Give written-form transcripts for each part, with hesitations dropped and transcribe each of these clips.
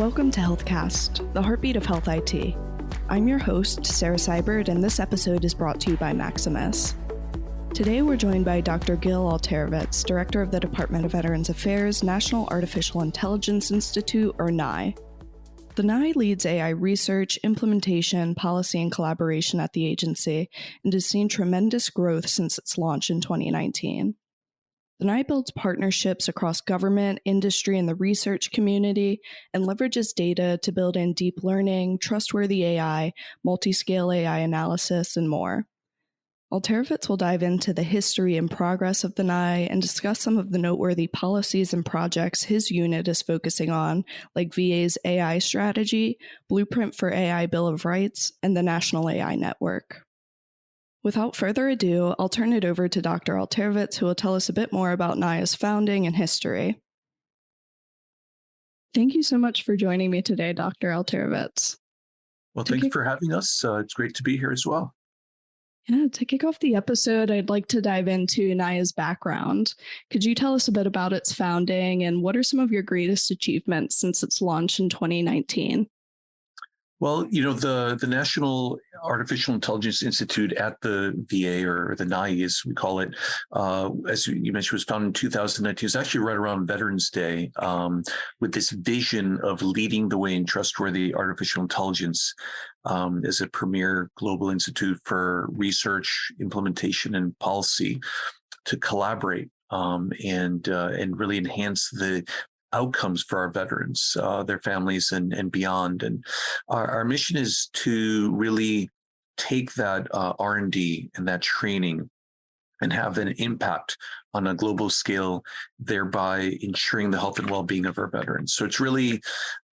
Welcome to HealthCast, the heartbeat of health IT. I'm your host, Sarah Seibert, and this episode is brought to you by Maximus. Today we're joined by Dr. Gil Alterovitz, Director of the Department of Veterans Affairs, National Artificial Intelligence Institute, or NAI. The NAI leads AI research, implementation, policy, and collaboration at the agency, and has seen tremendous growth since its launch in 2019. The NAI builds partnerships across government, industry, and the research community, and leverages data to build in deep learning, trustworthy AI, multi-scale AI analysis, and more. Alterovitz will dive into the history and progress of the NAI and discuss some of the noteworthy policies and projects his unit is focusing on, like VA's AI strategy, Blueprint for AI Bill of Rights, and the National AI Network. Without further ado, I'll turn it over to Dr. Alterovitz, who will tell us a bit more about NAI's founding and history. Thank you so much for joining me today, Dr. Alterovitz. Well, thank you for having us. It's great to be here as well. Yeah, to kick off the episode, I'd like to dive into NAI's background. Could you tell us a bit about its founding and what are some of your greatest achievements since its launch in 2019? Well, the National Artificial Intelligence Institute at the VA, or the NAI as we call it, as you mentioned, was founded in 2019. It's actually right around Veterans Day, with this vision of leading the way in trustworthy artificial intelligence as a premier global institute for research, implementation, and policy to collaborate and really enhance the outcomes for our veterans, their families, and beyond. And our mission is to really take that R&D and that training and have an impact on a global scale, thereby ensuring the health and well-being of our veterans. So it's really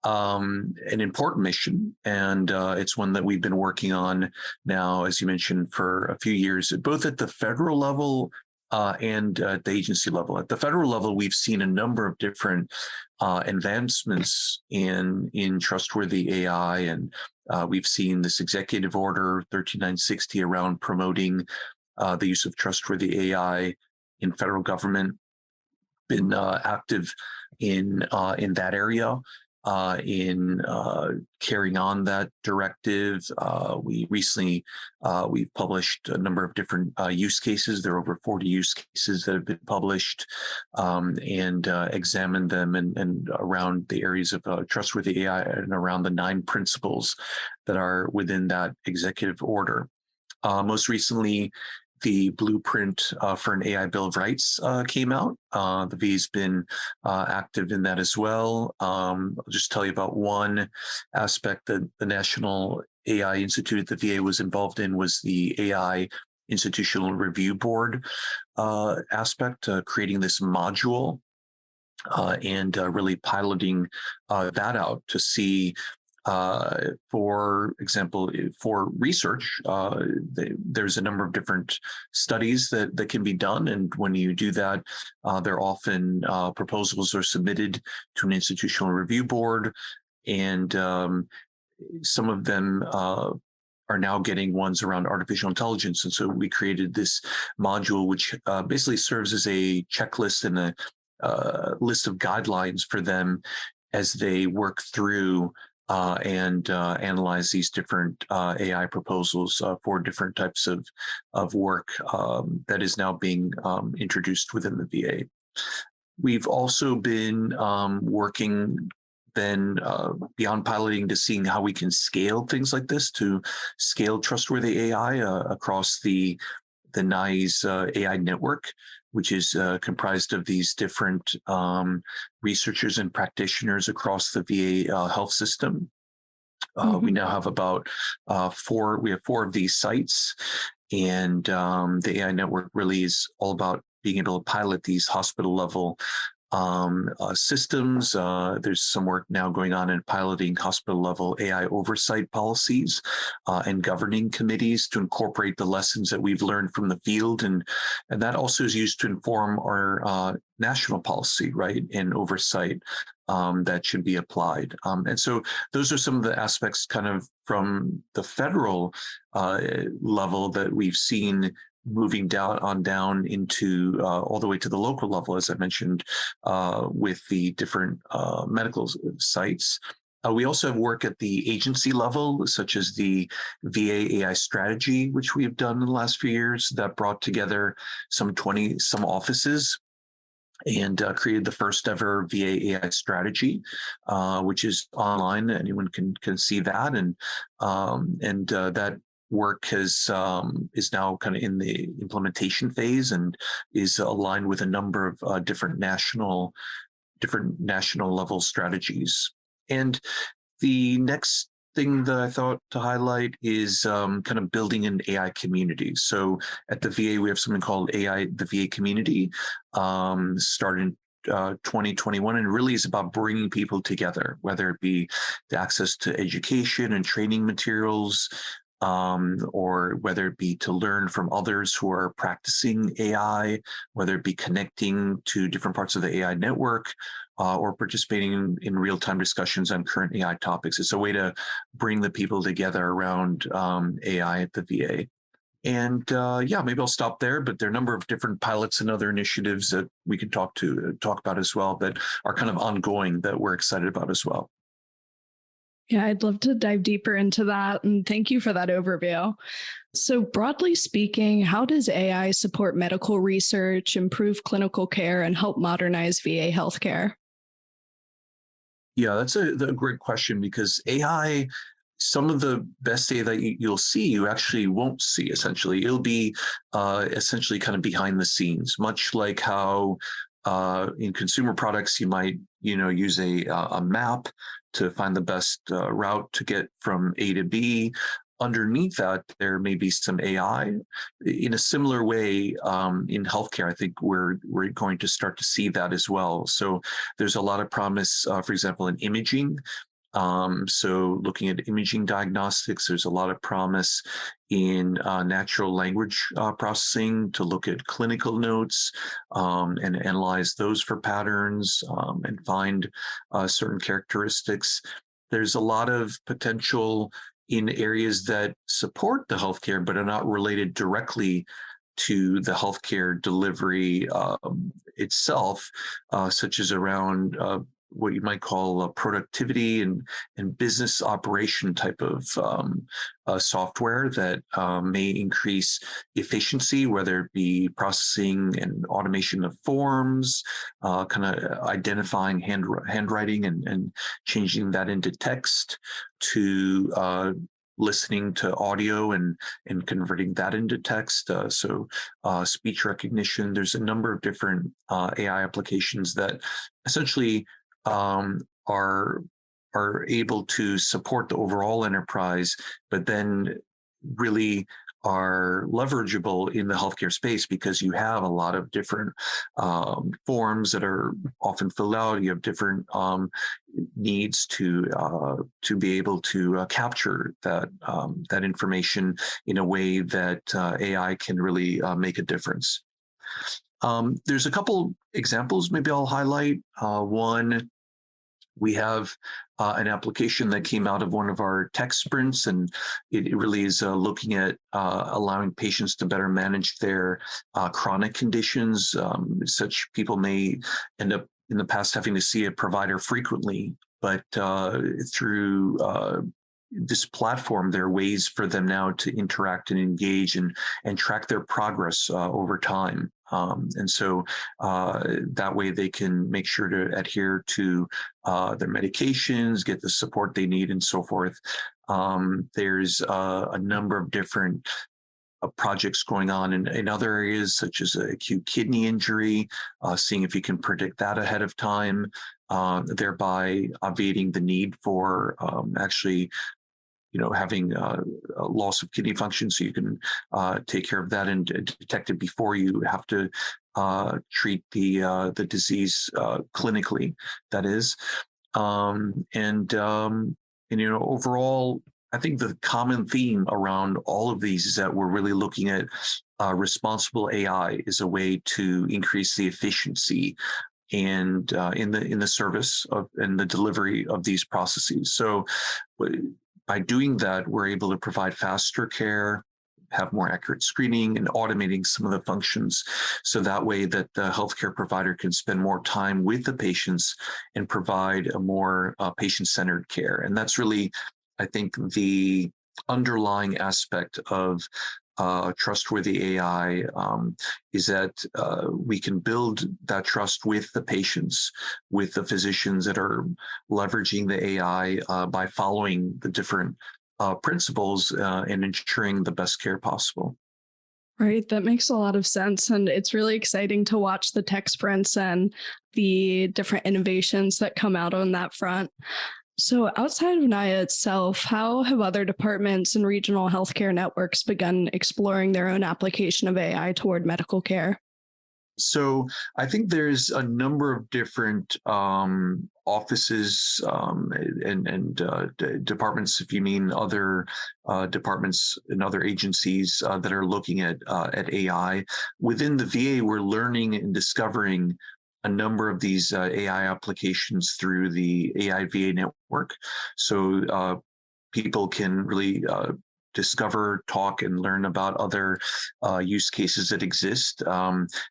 an important mission, and it's one that we've been working on now, as you mentioned, for a few years, both at the federal level and at the agency level. At the federal level, we've seen a number of different advancements in trustworthy AI, and we've seen this executive order 13960 around promoting the use of trustworthy AI in federal government. Been active in that area. In carrying on that directive. We recently, we've published a number of different use cases. There are over 40 use cases that have been published and examined them and around the areas of trustworthy AI and around the 9 principles that are within that executive order. Most recently, the Blueprint for an AI Bill of Rights came out. The VA's been active in that as well. I'll just tell you about one aspect that the National AI Institute at the VA was involved in was the AI Institutional Review Board aspect, creating this module and really piloting that out to see for example, for research, there's a number of different studies that can be done. And when you do that, there often proposals are submitted to an institutional review board. And some of them are now getting ones around artificial intelligence. And so we created this module, which basically serves as a checklist and a list of guidelines for them as they work through and analyze these different AI proposals for different types of work that is now being introduced within the VA. We've also been working then beyond piloting to seeing how we can scale things like this, to scale trustworthy AI across the NAI's AI network, which is comprised of these different researchers and practitioners across the VA health system. We now have about 4 of these sites, and the AI network really is all about being able to pilot these hospital level systems. There's some work now going on in piloting hospital level AI oversight policies and governing committees to incorporate the lessons that we've learned from the field. And that also is used to inform our national policy, right, and oversight that should be applied. And so those are some of the aspects kind of from the federal level that we've seen moving down into all the way to the local level, as I mentioned, with the different medical sites. We also have work at the agency level, such as the VA AI strategy, which we have done in the last few years, that brought together some offices and created the first ever VA AI strategy, which is online. Anyone can see that, and that work is now kind of in the implementation phase and is aligned with a number of different national level strategies. And the next thing that I thought to highlight is kind of building an AI community. So at the VA, we have something called the VA community, started in 2021, and really is about bringing people together, whether it be the access to education and training materials, or whether it be to learn from others who are practicing AI, whether it be connecting to different parts of the AI network, or participating in real-time discussions on current AI topics. It's a way to bring the people together around AI at the VA. And yeah, maybe I'll stop there, but there are a number of different pilots and other initiatives that we can talk about as well that are kind of ongoing that we're excited about as well. Yeah, I'd love to dive deeper into that. And thank you for that overview. So, broadly speaking, how does AI support medical research, improve clinical care, and help modernize VA healthcare? Yeah, that's a great question, because AI, some of the best data that you'll see, you actually won't see. Essentially, it'll be essentially kind of behind the scenes, much like how in consumer products you might use a map to find the best route to get from A to B. Underneath that, there may be some AI. In a similar way, in healthcare, I think we're going to start to see that as well. So there's a lot of promise, for example, in imaging. So looking at imaging diagnostics, there's a lot of promise in natural language processing to look at clinical notes and analyze those for patterns and find certain characteristics. There's a lot of potential in areas that support the healthcare but are not related directly to the healthcare delivery itself, such as around what you might call productivity and business operation type of software that may increase efficiency, whether it be processing and automation of forms, kind of identifying handwriting and changing that into text, to listening to audio and converting that into text. So speech recognition. There's a number of different AI applications that essentially are able to support the overall enterprise, but then really are leverageable in the healthcare space because you have a lot of different forms that are often filled out. You have different needs to be able to capture that information in a way that AI can really make a difference. There's a couple examples maybe I'll highlight. One, we have an application that came out of one of our tech sprints, and it really is looking at allowing patients to better manage their chronic conditions. Such people may end up in the past having to see a provider frequently, but through this platform, there are ways for them now to interact and engage and track their progress over time. And so that way they can make sure to adhere to their medications, get the support they need, and so forth. There's a number of different projects going on in other areas, such as acute kidney injury, seeing if you can predict that ahead of time, thereby obviating the need for actually having a loss of kidney function, so you can take care of that and detect it before you have to treat the disease clinically. That is, and overall, I think the common theme around all of these is that we're really looking at responsible AI as a way to increase the efficiency and in the service of and the delivery of these processes. So by doing that, we're able to provide faster care, have more accurate screening and automating some of the functions. So that way that the healthcare provider can spend more time with the patients and provide a more patient-centered care. And that's really, I think, the underlying aspect of trustworthy AI is that we can build that trust with the patients, with the physicians that are leveraging the AI by following the different principles and ensuring the best care possible. Right, that makes a lot of sense. And it's really exciting to watch the tech sprints and the different innovations that come out on that front. So outside of NIA itself, how have other departments and regional healthcare networks begun exploring their own application of AI toward medical care? So I think there's a number of different offices and departments, if you mean other departments and other agencies that are looking at AI. Within the VA, we're learning and discovering a number of these AI applications through the AI VA network. So people can really discover, talk, and learn about other use cases that exist.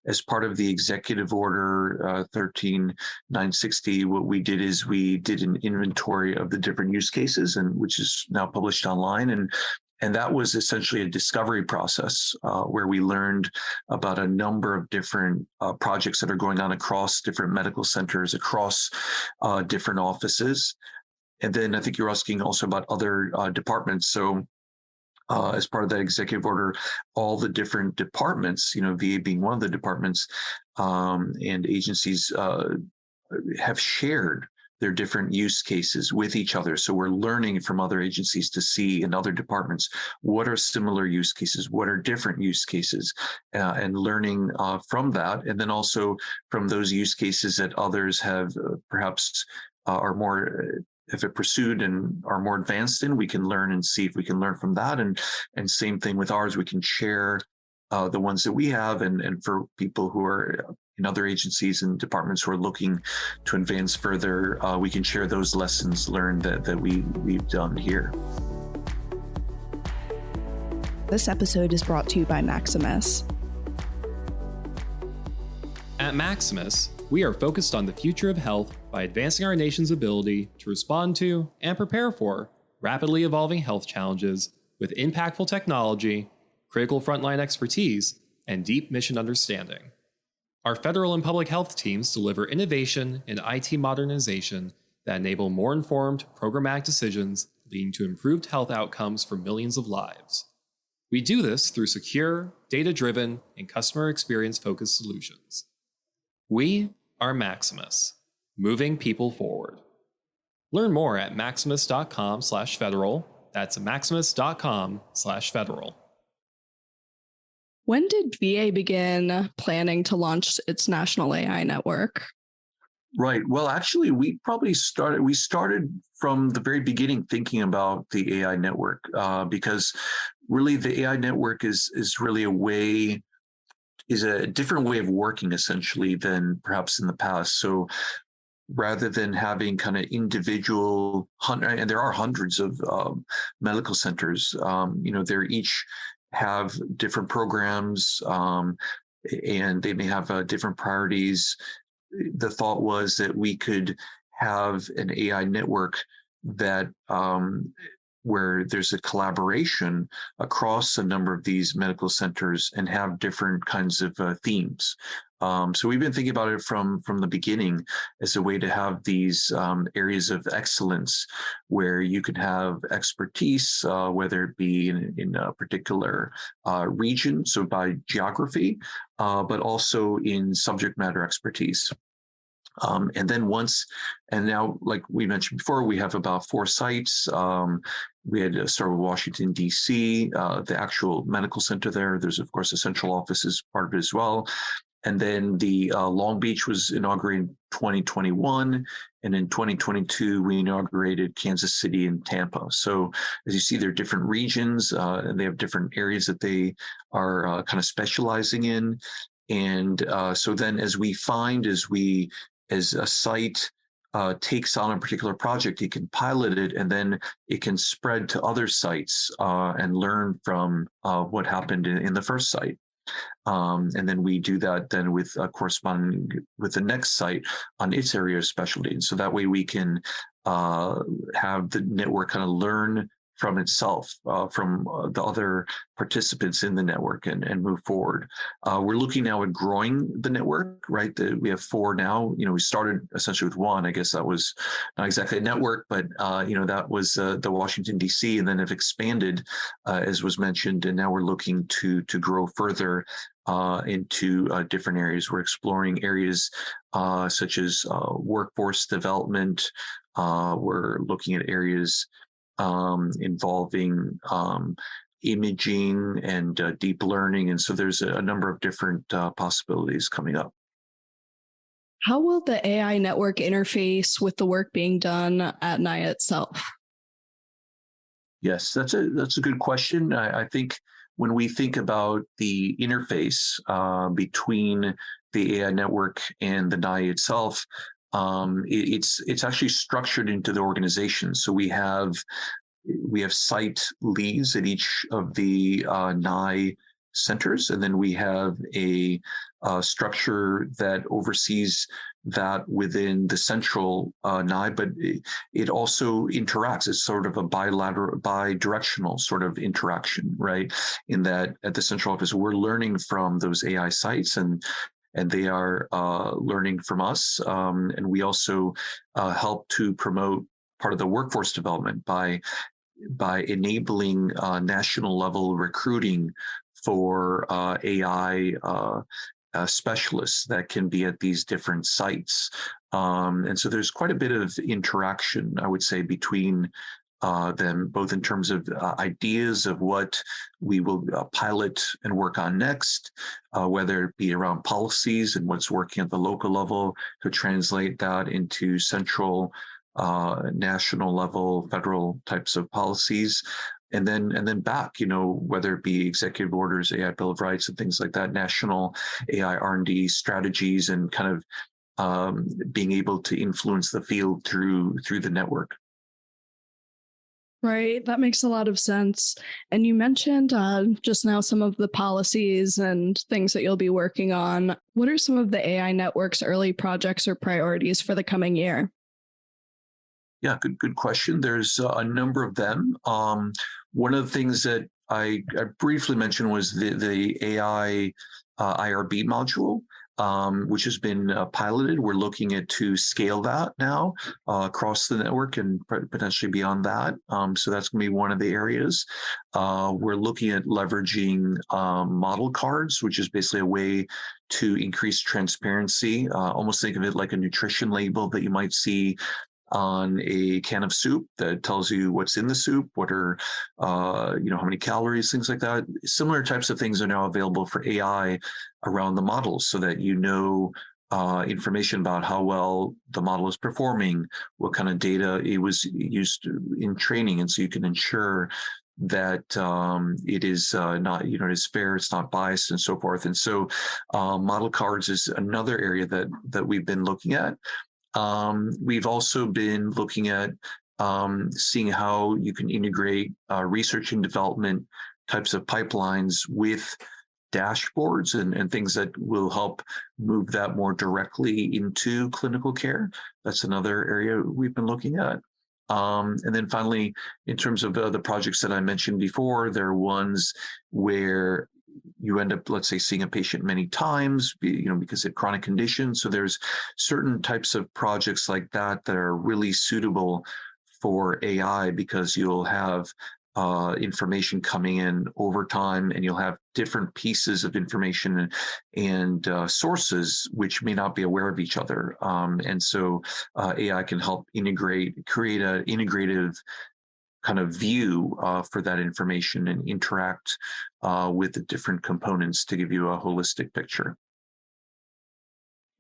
As part of the Executive Order 13960, what we did is we did an inventory of the different use cases, and which is now published online. And that was essentially a discovery process where we learned about a number of different projects that are going on across different medical centers, across different offices. And then I think you're asking also about other departments. So as part of that executive order, all the different departments, VA being one of the departments, and agencies have shared their different use cases with each other. So we're learning from other agencies to see in other departments, what are similar use cases, what are different use cases, and learning from that. And then also from those use cases that others have perhaps are more if it pursued and are more advanced in, we can learn and see if we can learn from that. And same thing with ours, we can share the ones that we have. And for people who are in other agencies and departments who are looking to advance further, we can share those lessons learned that we've done here. This episode is brought to you by Maximus. At Maximus, we are focused on the future of health by advancing our nation's ability to respond to and prepare for rapidly evolving health challenges with impactful technology, critical frontline expertise, and deep mission understanding. Our federal and public health teams deliver innovation and IT modernization that enable more informed, programmatic decisions leading to improved health outcomes for millions of lives. We do this through secure, data-driven, and customer experience-focused solutions. We are Maximus, moving people forward. Learn more at maximus.com/federal. That's maximus.com/federal. When did VA begin planning to launch its national AI network? Right. Well, actually, we started from the very beginning thinking about the AI network because really the AI network is really a different way of working essentially than perhaps in the past. So rather than having kind of individual, and there are hundreds of medical centers, they're each have different programs and they may have different priorities. The thought was that we could have an AI network that where there's a collaboration across a number of these medical centers and have different kinds of themes. So we've been thinking about it from the beginning as a way to have these areas of excellence where you can have expertise, whether it be in a particular region, so by geography, but also in subject matter expertise. And then now, like we mentioned before, we have about 4 sites. We had started with Washington, D.C., the actual medical center there. There's, of course, a central office as part of it as well. And then the Long Beach was inaugurated in 2021. And in 2022, we inaugurated Kansas City and Tampa. So as you see, there are different regions and they have different areas that they are kind of specializing in. And so then as a site takes on a particular project, it can pilot it, and then it can spread to other sites and learn from what happened in the first site. And then we do that then with corresponding with the next site on its area of specialty. And so that way we can have the network kind of learn from itself, from the other participants in the network and move forward. We're looking now at growing the network, right? We have 4 now. We started essentially with 1. I guess that was not exactly a network, but that was the Washington, D.C., and then have expanded, as was mentioned, and now we're looking to grow further into different areas. We're exploring areas such as workforce development. We're looking at areas involving imaging and deep learning. And so there's a number of different possibilities coming up. How will the AI network interface with the work being done at NIA itself? Yes, that's a good question. I think when we think about the interface between the AI network and the NIA itself, it's actually structured into the organization. So we have site leads at each of the NIA centers, and then we have a structure that oversees that within the central NIA, but it also interacts. It's sort of a bidirectional sort of interaction, right? In that at the central office, we're learning from those AI sites, and they are learning from us. And we also help to promote part of the workforce development by enabling national level recruiting for AI specialists that can be at these different sites. And so there's quite a bit of interaction, I would say, between them, both in terms of ideas of what we will pilot and work on next, whether it be around policies and what's working at the local level to translate that into central, national level, federal types of policies. And then back, whether it be executive orders, AI Bill of Rights, and things like that, national AI R&D strategies, and kind of being able to influence the field through the network. Right, that makes a lot of sense. And you mentioned just now some of the policies and things that you'll be working on. What are some of the AI network's early projects or priorities for the coming year? Yeah, good question. There's a number of them. One of the things that I briefly mentioned was the AI IRB module, which has been piloted. We're looking at to scale that now across the network and potentially beyond that. So that's going to be one of the areas. We're looking at leveraging model cards, which is basically a way to increase transparency. Almost think of it like a nutrition label that you might see on a can of soup that tells you what's in the soup, what are, how many calories, things like that. Similar types of things are now available for AI around the models, so that information about how well the model is performing, what kind of data it was used in training, and so you can ensure that it is not, it is fair, it's not biased, and so forth. And so model cards is another area that we've been looking at. We've also been looking at seeing how you can integrate research and development types of pipelines with dashboards and things that will help move that more directly into clinical care. That's another area we've been looking at. And then finally, in terms of the projects that I mentioned before, there are ones where you end up, let's say, seeing a patient many times, because of chronic conditions. So there's certain types of projects like that that are really suitable for AI, because you'll have information coming in over time, and you'll have different pieces of information and sources which may not be aware of each other. And so AI can help create an integrative kind of view for that information and interact with the different components to give you a holistic picture.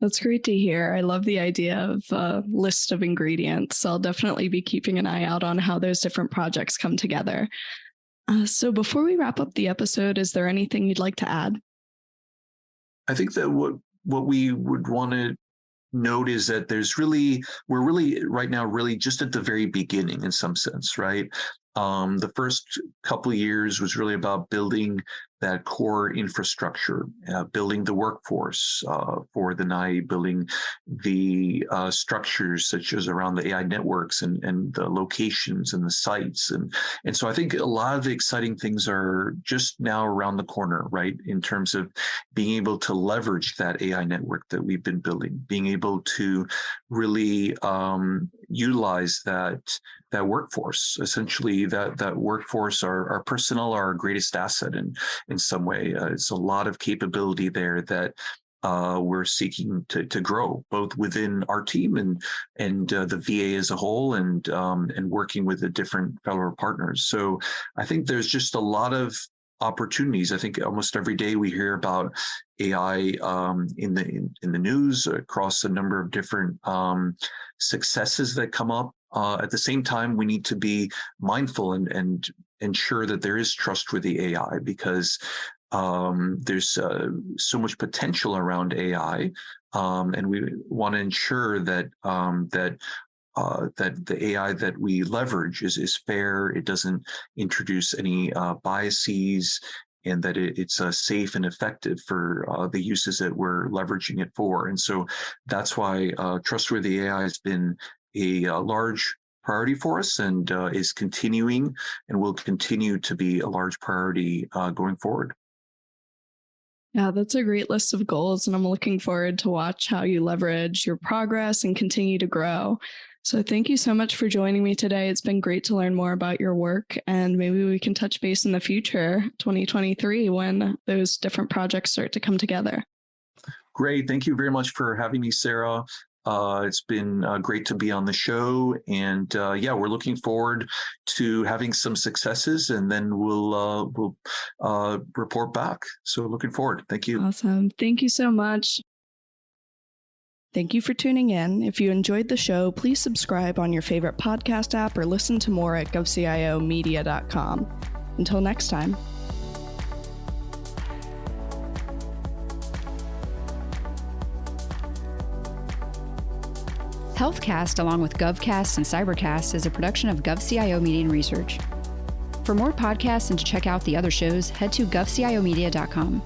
That's great to hear. I love the idea of a list of ingredients. I'll definitely be keeping an eye out on how those different projects come together. So before we wrap up the episode, is there anything you'd like to add? I think that what we would want to note is that we're really right now really just at the very beginning in some sense, right? The first couple of years was really about building that core infrastructure, building the workforce for the NIE, building the structures such as around the AI networks and the locations and the sites. And so I think a lot of the exciting things are just now around the corner, right? In terms of being able to leverage that AI network that we've been building, being able to really utilize that workforce. Essentially, that workforce, our personnel are our greatest asset in some way. It's a lot of capability there that we're seeking to grow, both within our team and the VA as a whole, and working with the different federal partners. So I think there's just a lot of opportunities. I think almost every day we hear about AI in the news across a number of different successes that come up. At the same time, we need to be mindful and ensure that there is trust with the AI, because there's so much potential around AI, and we want to ensure that that the AI that we leverage is fair. It doesn't introduce any biases, and that it's safe and effective for the uses that we're leveraging it for. And so that's why trustworthy AI has been a large priority for us, and is continuing and will continue to be a large priority going forward. Yeah, that's a great list of goals, and I'm looking forward to watch how you leverage your progress and continue to grow. So thank you so much for joining me today. It's been great to learn more about your work, and maybe we can touch base in the future, 2023, when those different projects start to come together. Great. Thank you very much for having me, Sarah. It's been great to be on the show, and we're looking forward to having some successes, and then we'll report back. So looking forward. Thank you. Awesome. Thank you so much. Thank you for tuning in. If you enjoyed the show, please subscribe on your favorite podcast app or listen to more at GovCIOmedia.com. Until next time. HealthCast, along with GovCast and CyberCast, is a production of GovCIO Media and Research. For more podcasts and to check out the other shows, head to GovCIOmedia.com.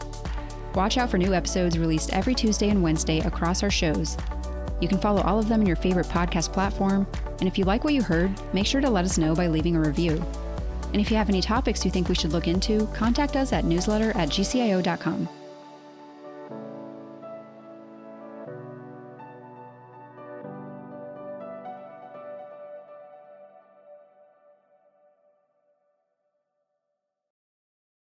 Watch out for new episodes released every Tuesday and Wednesday across our shows. You can follow all of them in your favorite podcast platform, and if you like what you heard, make sure to let us know by leaving a review. And if you have any topics you think we should look into, contact us at newsletter@gcio.com.